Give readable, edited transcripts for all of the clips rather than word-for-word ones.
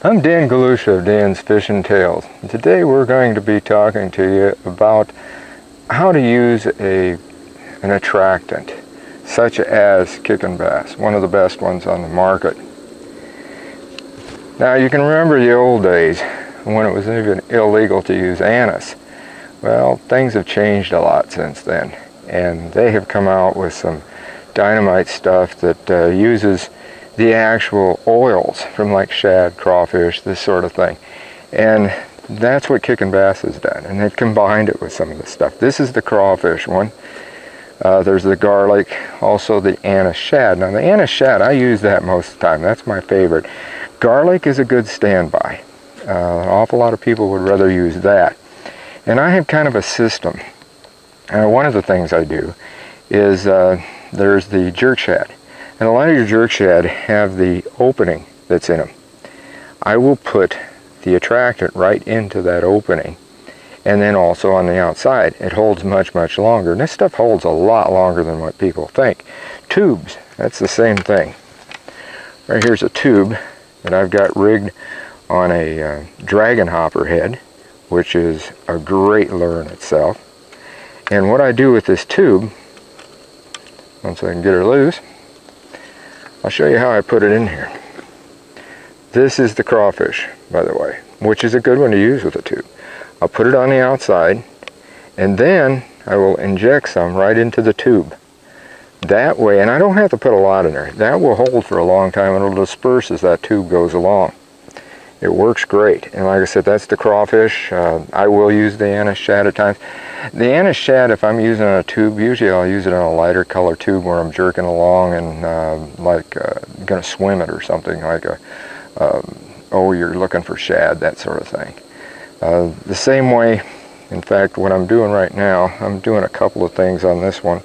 I'm Dan Galusha of Dan's Fishing Tales. Today we're going to be talking to you about how to use an attractant such as kicking bass, one of the best ones on the market. Now you can remember the old days when it was even illegal to use anise. Well, things have changed a lot since then, and they have come out with some dynamite stuff that uses the actual oils from like shad, crawfish, this sort of thing. And that's what kicking bass has done, and they've combined it with some of the stuff. This is the crawfish one. There's the garlic, also the anise shad. Now the anise shad, I use that most of the time. That's my favorite. Garlic is a good standby. An awful lot of people would rather use that. And I have kind of a system. One of the things I do is there's the jerk shad. And a lot of your jerk shad have the opening that's in them. I will put the attractant right into that opening, and then also on the outside. It holds much, much longer. And this stuff holds a lot longer than what people think. Tubes, that's the same thing. Right here's a tube that I've got rigged on a dragon hopper head, which is a great lure in itself. And what I do with this tube, once I can get her loose, I'll show you how I put it in here. This is the crawfish, by the way, which is a good one to use with a tube. I'll put it on the outside, and then I will inject some right into the tube. That way, and I don't have to put a lot in there, that will hold for a long time, and it'll disperse as that tube goes along. It works great, and like I said, that's the crawfish. I will use the anise shad at times. The anise shad, if I'm using a tube, usually I'll use it in a lighter color tube where I'm jerking along and going to swim it or something, like oh, you're looking for shad, that sort of thing. The same way, in fact, what I'm doing right now, I'm doing a couple of things on this one.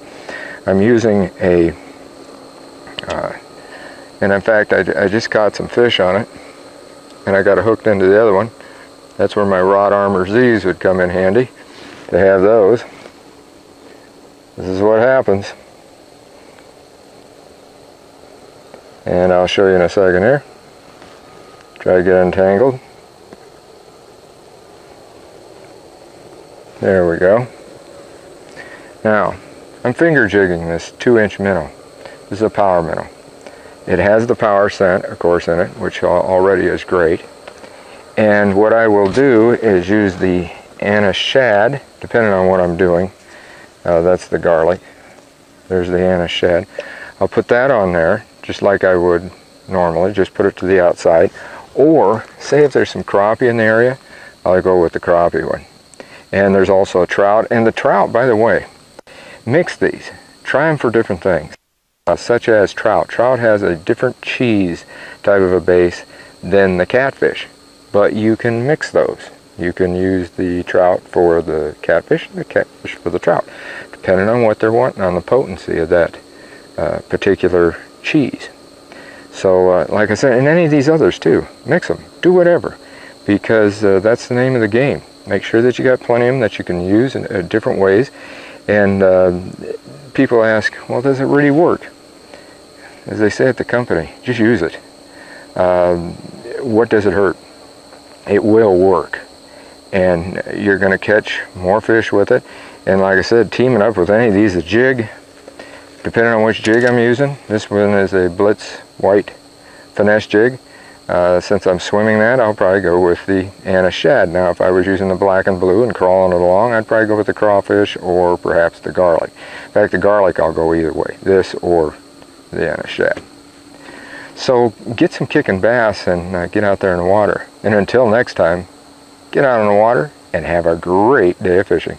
I'm using and in fact, I just caught some fish on it, and I got it hooked into the other one. That's where my Rod Armor Z's would come in handy to have those. This is what happens. And I'll show you in a second here. Try to get untangled. There we go. Now, I'm finger jigging this 2-inch minnow. This is a power minnow. It has the power scent, of course, in it, which already is great. And what I will do is use the anise shad, depending on what I'm doing. That's the garlic. There's the anise shad. I'll put that on there, just like I would normally, just put it to the outside. Or, say if there's some crappie in the area, I'll go with the crappie one. And there's also a trout. And the trout, by the way, mix these. Try them for different things. Such as trout. Trout has a different cheese type of a base than the catfish, but you can mix those. You can use the trout for the catfish for the trout, depending on what they're wanting on the potency of that particular cheese. So like I said, and any of these others too, mix them, do whatever, because that's the name of the game. Make sure that you got plenty of them that you can use in different ways. And people ask, well, does it really work? As they say at the company, just use it. What does it hurt? It will work. And you're going to catch more fish with it. And like I said, teaming up with any of these, a jig, depending on which jig I'm using. This one is a Blitz white finesse jig. Since I'm swimming that, I'll probably go with the anise shad. Now, if I was using the black and blue and crawling it along, I'd probably go with the crawfish or perhaps the garlic. In fact, the garlic, I'll go either way, this or the anise shad. So get some kicking bass and get out there in the water. And until next time, get out in the water and have a great day of fishing.